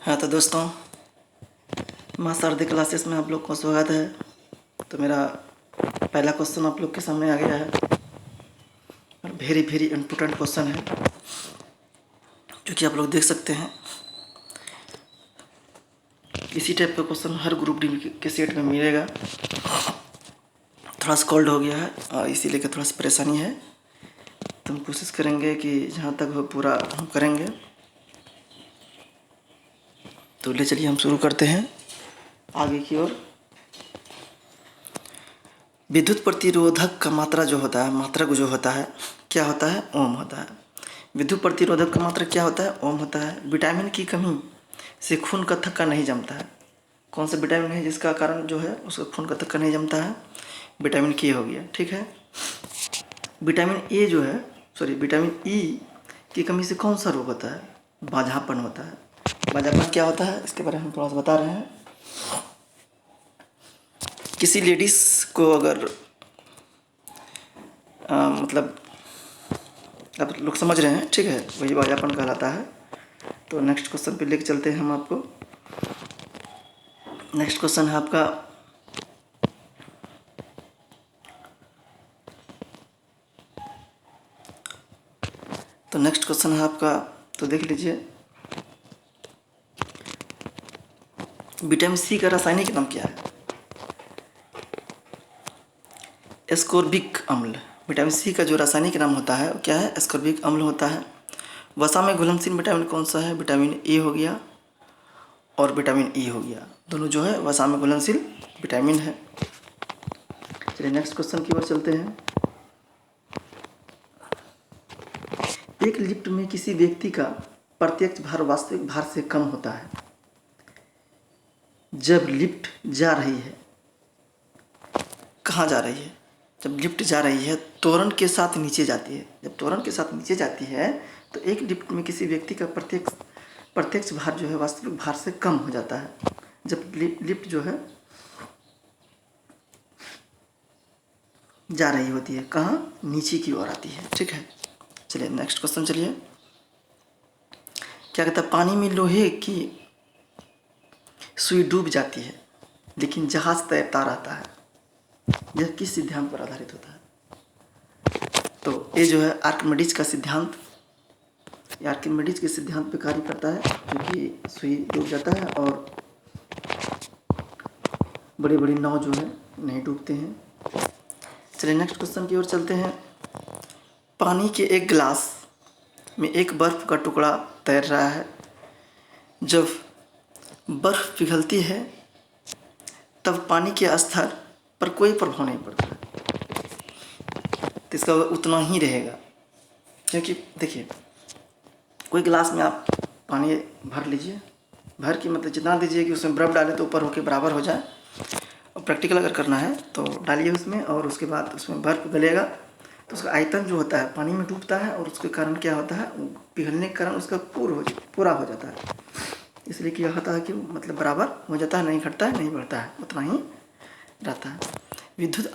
हाँ तो दोस्तों, माँ शारदी क्लासेस में आप लोग को स्वागत है। तो मेरा पहला क्वेश्चन आप लोग के सामने आ गया है और वेरी वेरी इम्पोर्टेंट क्वेश्चन है जो कि आप लोग देख सकते हैं। इसी टाइप का क्वेश्चन हर ग्रुप डी के सेट में मिलेगा। थोड़ा सा कोल्ड हो गया है और इसीलिए थोड़ा सा परेशानी है, तो हम कोशिश करेंगे कि जहाँ तक हो पूरा हम करेंगे। तो ले चलिए हम शुरू करते हैं आगे की ओर। विद्युत प्रतिरोधक का मात्रा जो होता है, मात्रक जो होता है क्या होता है? ओम होता है। विद्युत प्रतिरोधक का मात्रक क्या होता है? ओम होता है। विटामिन की कमी से खून का थक्का नहीं जमता है। कौन सा विटामिन है जिसका कारण जो है उसका खून का थक्का नहीं जमता है? विटामिन के हो गया, ठीक है। विटामिन ए जो है, विटामिन ई की कमी से कौन सा रोग होता है? बाझापन होता है। बाझापन क्या होता है इसके बारे में हम थोड़ा सा बता रहे हैं। किसी लेडीज़ को अगर मतलब आप लोग समझ रहे हैं, ठीक है, वही बाझापन कहलाता है। तो नेक्स्ट क्वेश्चन पे लेके चलते हैं हम आपको। नेक्स्ट क्वेश्चन है आपका तो देख लीजिए। विटामिन सी का रासायनिक नाम क्या है? एस्कोर्बिक अम्ल। विटामिन सी का जो रासायनिक नाम होता है वो क्या है? एस्कोर्बिक अम्ल होता है। वसा में घुलनशील विटामिन कौन सा है? विटामिन ए हो गया और विटामिन ई हो गया, दोनों जो है वसा में घुलनशील विटामिन है। चलिए नेक्स्ट क्वेश्चन की ओर चलते हैं। एक लिफ्ट में किसी व्यक्ति का प्रत्यक्ष भार वास्तविक भार से कम होता है जब लिफ्ट जा रही है। कहाँ जा रही है? जब लिफ्ट जा रही है त्वरण के साथ नीचे जाती है। जब त्वरण के साथ नीचे जाती है तो एक लिफ्ट में किसी व्यक्ति का प्रत्यक्ष भार जो है वास्तविक भार से कम हो जाता है जब लिफ्ट जो है जा रही होती है। कहाँ? नीचे की ओर आती है, ठीक है। चलिए नेक्स्ट क्वेश्चन चलिए। क्या कहता है? पानी में लोहे की सुई डूब जाती है लेकिन जहाज तैरता रहता है। यह किस सिद्धांत पर आधारित होता है? तो ये जो है आर्किमिडीज का सिद्धांत, आर्किमिडीज के सिद्धांत पे कार्य करता है, क्योंकि सुई डूब जाता है और बड़ी बड़ी नाव जो है नहीं डूबते हैं। चलिए नेक्स्ट क्वेश्चन की ओर चलते हैं। पानी के एक गिलास में एक बर्फ़ का टुकड़ा तैर रहा है। जब बर्फ़ पिघलती है तब पानी के स्तर पर कोई प्रभाव नहीं पड़ता है, तो इसका उतना ही रहेगा। क्योंकि देखिए, कोई गिलास में आप पानी भर लीजिए, भर के मतलब जितना दीजिए कि उसमें बर्फ़ डालें तो ऊपर होके बराबर हो जाए। और प्रैक्टिकल अगर करना है तो डालिए उसमें, और उसके बाद उसमें बर्फ़ गलेगा तो उसका आयतन जो होता है पानी में डूबता है और उसके कारण क्या होता है, पिघलने के कारण उसका पूरा हो जाता है। इसलिए क्या होता है कि मतलब बराबर हो जाता है, नहीं घटता है नहीं बढ़ता है, उतना ही रहता है। विद्युत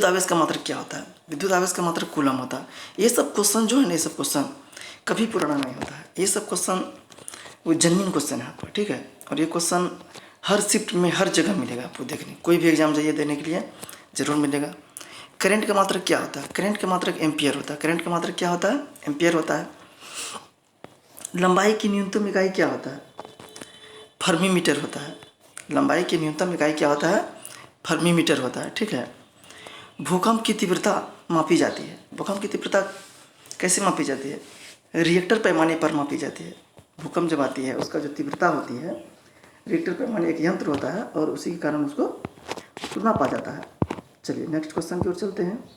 आवेश का मात्रक क्या होता है? विद्युत आवेश का मात्रक कूलम होता है। ये सब क्वेश्चन जो है ना, ये सब क्वेश्चन कभी पुराना नहीं होता है। ये सब क्वेश्चन वो जेन्युइन क्वेश्चन है आपका, ठीक है। और ये क्वेश्चन हर शिफ्ट में हर जगह मिलेगा आपको देखने, कोई भी एग्जाम जाइए देने के लिए ज़रूर मिलेगा। करंट का मात्रक क्या होता है? करंट का मात्रक एम्पियर होता है। करंट का मात्रक क्या होता है? एम्पियर होता है। लंबाई की न्यूनतम इकाई क्या होता है? फर्मीमीटर होता है। लंबाई की न्यूनतम इकाई क्या होता है? फर्मीमीटर होता है, ठीक है। भूकंप की तीव्रता मापी जाती है। भूकंप की तीव्रता कैसे मापी जाती है? रिएक्टर पैमाने पर मापी जाती है। भूकंप जब आती है उसका जो तीव्रता होती है, रिएक्टर पैमाने एक यंत्र होता है और उसी के कारण उसको नापा जाता है। चलिए नेक्स्ट क्वेश्चन की ओर चलते हैं।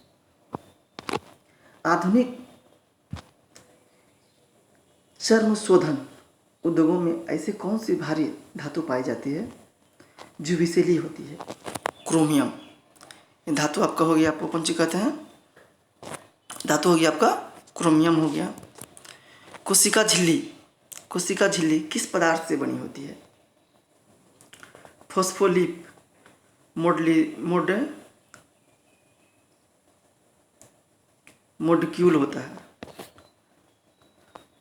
आधुनिक चर्म शोधन उद्योगों में ऐसे कौन सी भारी धातु पाई जाती है जो विषैली होती है? क्रोमियम। ये धातु आपका हो गया, आपको कौन सी कहते हैं? धातु हो गया आपका क्रोमियम हो गया। कोशिका झिल्ली किस पदार्थ से बनी होती है? फॉस्फोलिप मोडक्यूल होता है।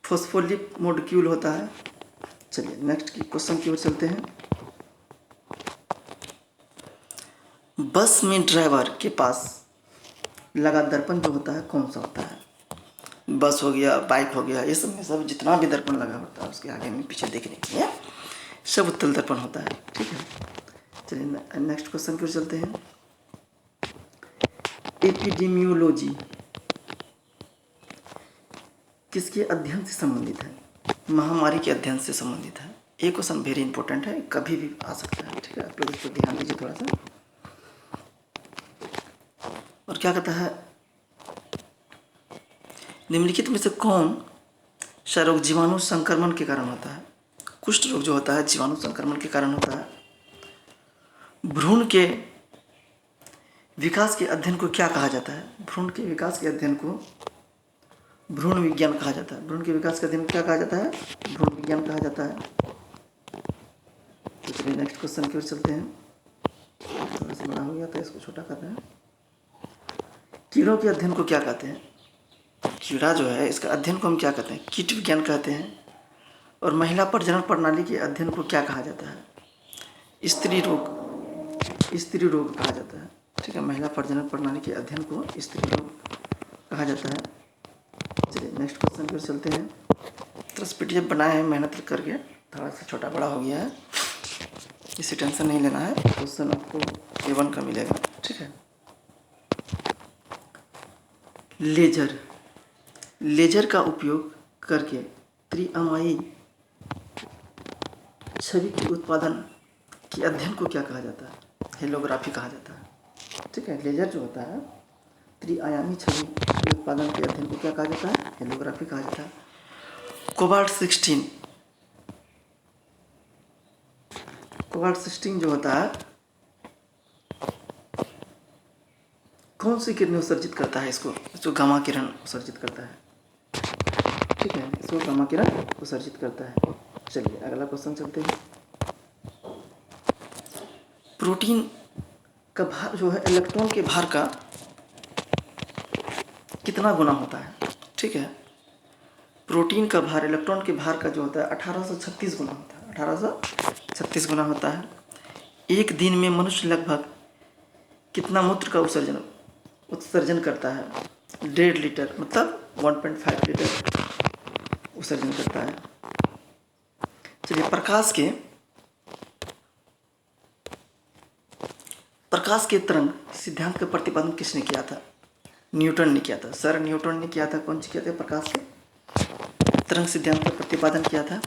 फॉस्फोलिप मोडक्यूल होता है। चलिए नेक्स्ट क्वेश्चन की ओर चलते हैं। बस में ड्राइवर के पास लगा दर्पण जो होता है कौन सा होता है? बस हो गया, बाइक हो गया, ये सब में सब जितना भी दर्पण लगा होता है उसके आगे में पीछे देखने के लिए सब उत्तल दर्पण होता है। ठीक है, चलिए नेक्स्ट क्वेश्चन की ओर चलते हैं। एपिडेमियोलॉजी किसके अध्ययन से संबंधित है? महामारी के अध्ययन से संबंधित है। ये क्वेश्चन वेरी इंपॉर्टेंट है, कभी भी आ सकता है। ठीक है, आप लोग इस पर ध्यान दीजिए थोड़ा सा। और क्या कहता है, निम्नलिखित में से कौन सा रोग जीवाणु संक्रमण के कारण होता है? कुष्ठ रोग जो होता है जीवाणु संक्रमण के कारण होता है। भ्रूण के विकास के अध्ययन को क्या कहा जाता है? भ्रूण के विकास के अध्ययन को भ्रूण विज्ञान कहा जाता है। भ्रूण के विकास का अध्ययन क्या कहा जाता है? भ्रूण विज्ञान कहा जाता है। तो चलिए नेक्स्ट क्वेश्चन की ओर चलते हैं। थोड़ा सा बड़ा हो गया तो इसको छोटा कर रहे हैं। कीड़ों के अध्ययन को क्या कहते हैं? कीड़ा जो है इसका अध्ययन को हम क्या कहते हैं? कीट विज्ञान कहते हैं। और महिला प्रजनन प्रणाली के अध्ययन को क्या कहा जाता है? स्त्री रोग कहा जाता है। ठीक है, महिला प्रजनन प्रणाली के अध्ययन को स्त्री रोग कहा जाता है। चलिए नेक्स्ट क्वेश्चन पर चलते हैं। 10 PDF बनाए हैं मेहनत करके, थोड़ा सा छोटा बड़ा हो गया है, इसी टेंशन नहीं लेना है। क्वेश्चन आपको A1 का मिलेगा। ठीक है, लेजर का उपयोग करके त्रिआयामी छवि के उत्पादन के अध्ययन को क्या कहा जाता है? हेलोग्राफी कहा जाता है। ठीक है, लेजर जो होता है त्रिआयामी छवि के उत्पादन के अध्ययन को क्या कहा जाता है? हेलोग्राफी कहा जाता है। कोबाल्ट 16 जो होता है कौन सी किरण उत्सर्जित करता है? इसको गामा किरण उत्सर्जित करता है। ठीक है, इसको गामा किरण उत्सर्जित करता है। चलिए अगला क्वेश्चन चलते हैं। प्रोटीन का भार जो है इलेक्ट्रॉन के भार का कितना गुना होता है? ठीक है, प्रोटीन का भार इलेक्ट्रॉन के भार का जो होता है 1836 गुना होता है। 1836 गुना होता है। एक दिन में मनुष्य लगभग कितना मूत्र का उत्सर्जन करता है? 1.5 लीटर, मतलब 1.5 लीटर उत्सर्जन करता है। चलिए प्रकाश के तरंग सिद्धांत का प्रतिपादन किसने किया था? न्यूटन ने किया था। सर न्यूटन ने किया था। कौन सी किया था? प्रकाश के तरंग सिद्धांत का प्रतिपादन किया था।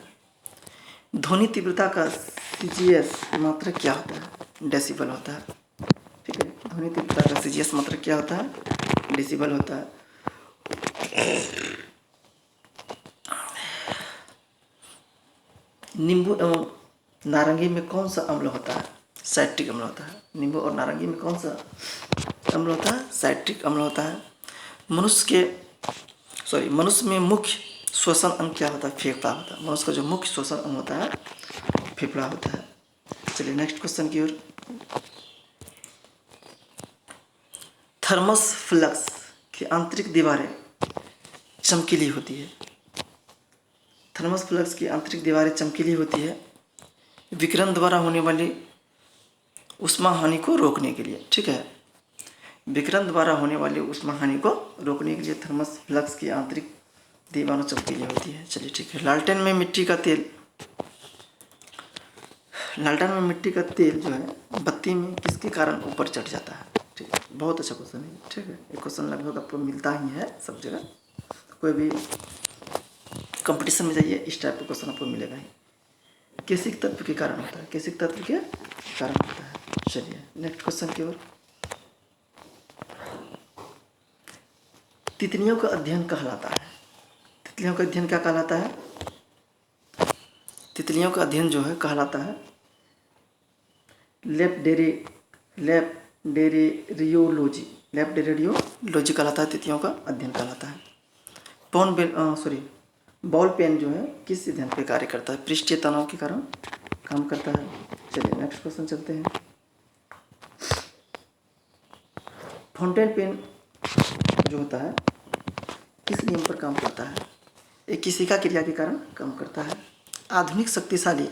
ध्वनि तीव्रता का CGS मात्रक क्या होता है? डेसिबल होता है। ठीक है, ध्वनि तीव्रता का CGS मात्रक क्या होता है? डेसिबल होता है। नींबू एवं नारंगी में कौन सा अम्ल होता है? साइट्रिक अम्ल होता है। नींबू और नारंगी में कौन सा अम्ल होता है? साइट्रिक अम्ल होता है। मनुष्य में मुख्य श्वसन अंग क्या होता है? फेफड़ा होता है। मनुष्य का जो मुख्य श्वसन अंग होता है फेफड़ा होता है। चलिए नेक्स्ट क्वेश्चन की ओर। थर्मस फ्लक्स की आंतरिक दीवारें चमकीली होती है। थर्मस फ्लक्स की आंतरिक दीवारें चमकीली होती है विकिरण द्वारा होने वाली ऊष्मा हानि को रोकने के लिए। ठीक है, विकिरण द्वारा होने वाली ऊष्मा हानि को रोकने के लिए थर्मस फ्लक्स की आंतरिक दीवारें चमकीली होती है। चलिए ठीक है, लालटेन में मिट्टी का तेल जो है बत्ती में किसके कारण ऊपर चढ़ जाता है? ठीक है, बहुत अच्छा क्वेश्चन है। ठीक है, ये क्वेश्चन लगभग आपको मिलता ही है सब जगह, कोई भी कंपटीशन में जाइए इस टाइप का क्वेश्चन आपको मिलेगा ही। कैसिक तत्व के कारण होता है। कैसिक तत्व के कारण होता है। चलिए नेक्स्ट क्वेश्चन की ओर। तितलियों का अध्ययन कहलाता है। तितलियों का अध्ययन क्या कहलाता है? तितलियों का अध्ययन जो है कहलाता है लेप्डेरियोलॉजी कहलाता है। तितलियों का अध्ययन कहलाता है। बॉल पेन जो है किस सिद्धांत पे कार्य करता है? पृष्ठीय तनाव के कारण काम करता है। चलिए नेक्स्ट क्वेश्चन चलते हैं। फाउंटेन पेन जो होता है किस नियम पर काम करता है? एक किसिका क्रिया के कारण काम करता है। आधुनिक शक्तिशाली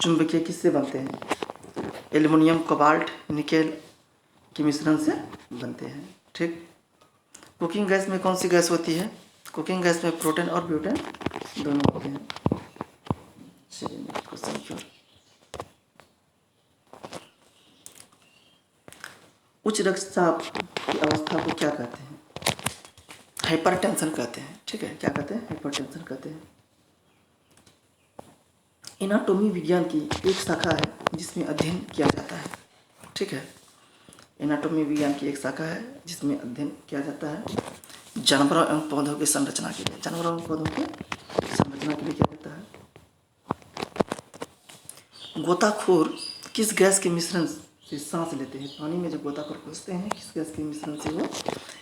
चुंबकीय किससे बनते हैं? एल्युमिनियम, कोबाल्ट, निकेल के मिश्रण से बनते हैं। ठीक। कुकिंग गैस में कौन सी गैस होती है? कुकिंग गैस में प्रोटेन और ब्यूटेन दोनों होते हैं। चलिए नेक्स्ट क्वेश्चन की ओर। उच्च रक्तचाप की अवस्था को क्या कहते हैं? हाइपरटेंशन कहते हैं। ठीक है, क्या कहते हैं? हाइपरटेंशन कहते हैं। एनाटॉमी विज्ञान की एक शाखा है जिसमें अध्ययन किया जाता है। ठीक है, एनाटॉमी विज्ञान की एक शाखा है जिसमें अध्ययन किया जाता है जानवरों एवं पौधों की संरचना के लिए। जानवरों एवं पौधों की संरचना के लिए किया जाता है। गोताखोर किस गैस के मिश्रण से सांस लेते हैं? पानी में जब गोताखोर घुसते हैं किस गैस के मिश्रण से वो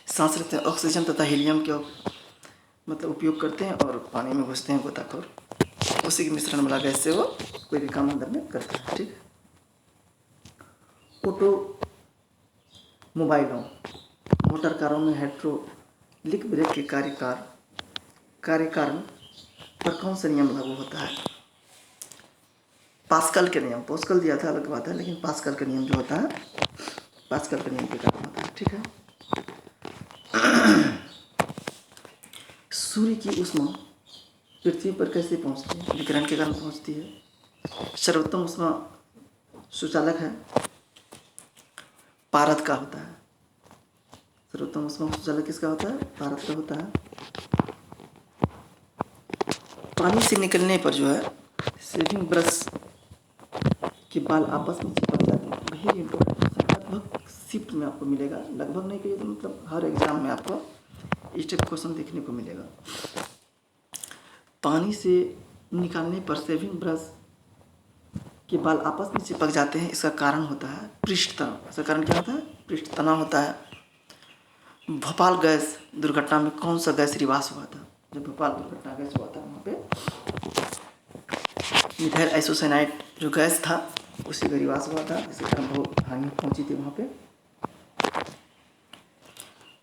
सांस लेते हैं? ऑक्सीजन तथा हीलियम के मतलब उपयोग करते हैं और पानी में घुसते हैं गोताखोर, उसी के मिश्रण वाला गैस से वो कोई भी काम अंदर में करते हैं। ठीक। ऑटोमोबाइलों मोटर कारों में हाइड्रोलिक ब्रेक के कार्यकारण पर कौन सा नियम लागू होता है? पास्कल के नियम। पास्कल दिया था अलग बात है, लेकिन पास्कल का नियम जो होता है पास्कल के नियम के कारण होता है। ठीक है। सूर्य की ऊष्मा पृथ्वी पर कैसे पहुंचती है? विकिरण के कारण पहुंचती है। सर्वोत्तम ऊष्मा सुचालक है पारद का होता है। सर्वोत्तम ऊष्मा सुचालक किसका होता है? पारद का होता है। पानी से निकलने पर जो है शेविंग ब्रश के बाल आपस में चिपक जाते हैं। वेरी इंपॉर्टेंट, लगभग शिफ्ट में आपको मिलेगा, लगभग नहीं कहिए तो मतलब हर एग्जाम में आपको इस टाइप क्वेश्चन देखने को मिलेगा। पानी से निकालने पर शेविंग ब्रश के बाल आपस में चिपक जाते हैं, इसका कारण होता है पृष्ठ तनाव। इसका कारण क्या होता है? पृष्ठ तनाव होता है। भोपाल गैस दुर्घटना में कौन सा गैस रिवास हुआ था? जब भोपाल दुर्घटना गैस हुआ था वहाँ पे मिथाइल आइसोसाइनाइड जो गैस था उसी का रिवास हुआ था, जिसके कारण बहुत हानि पहुँची थी वहाँ पे।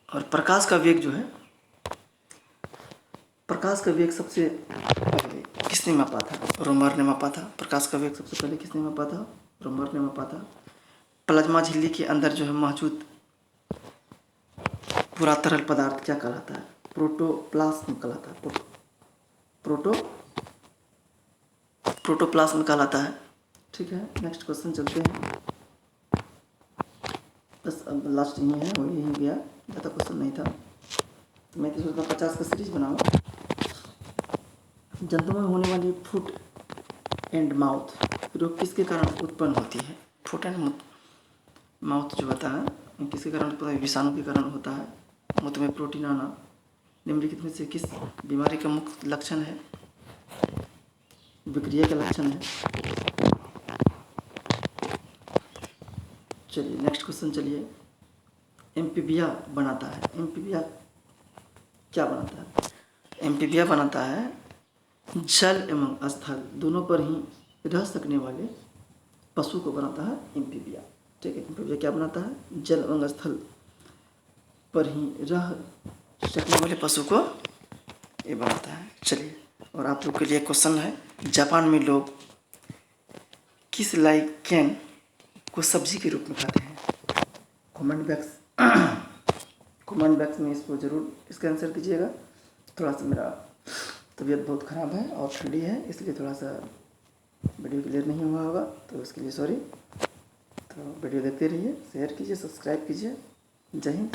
और प्रकाश का वेग जो है, प्रकाश का वेग सबसे पहले किसने मापा था? रोमर ने मापा था। प्रकाश का वेग सबसे पहले किसने मापा था? रोमर ने मापा था। प्लाज्मा झिल्ली के अंदर जो है मौजूद पूरा तरल पदार्थ क्या कहलाता है? प्रोटोप्लाज्म कहलाता है। प्रोटोप्लाज्म कहलाता है। ठीक है, नेक्स्ट क्वेश्चन चलते हैं। बस अब लास्ट ही है, हो यही गया, ज़्यादा क्वेश्चन नहीं था। तो मैं तो सोचता 50 का सीरीज बनाऊँ। जंतुओं में होने वाली फुट एंड माउथ रोग किसके कारण उत्पन्न होती है? फुट एंड माउथ जो होता है किसके कारण उत्पन्न है? विषाणु के कारण होता है। मूत्र में प्रोटीन आना निम्नलिखित में से किस बीमारी का मुख्य लक्षण है? विक्रिया का लक्षण है। चलिए नेक्स्ट क्वेश्चन चलिए। एम्फीबिया बनाता है। एम्फीबिया क्या बनाता है? एम्फीबिया बनाता है जल एवं स्थल दोनों पर ही रह सकने वाले पशु को बनाता है एम्फीबिया। ठीक है, एम्फीबिया क्या बनाता है? जल एवं स्थल पर ही रह सकने वाले पशु को ये बनाता है। चलिए, और आप लोग के लिए क्वेश्चन है, जापान में लोग किस लाइकेन को सब्जी के रूप में खाते हैं? कमेंट बॉक्स में इसको ज़रूर इसका आंसर दीजिएगा। थोड़ा सा मेरा तबीयत बहुत ख़राब है और ठंडी है, इसलिए थोड़ा सा वीडियो क्लियर नहीं हुआ होगा, तो उसके लिए सॉरी। तो वीडियो देखते रहिए, शेयर कीजिए, सब्सक्राइब कीजिए। जय हिंद।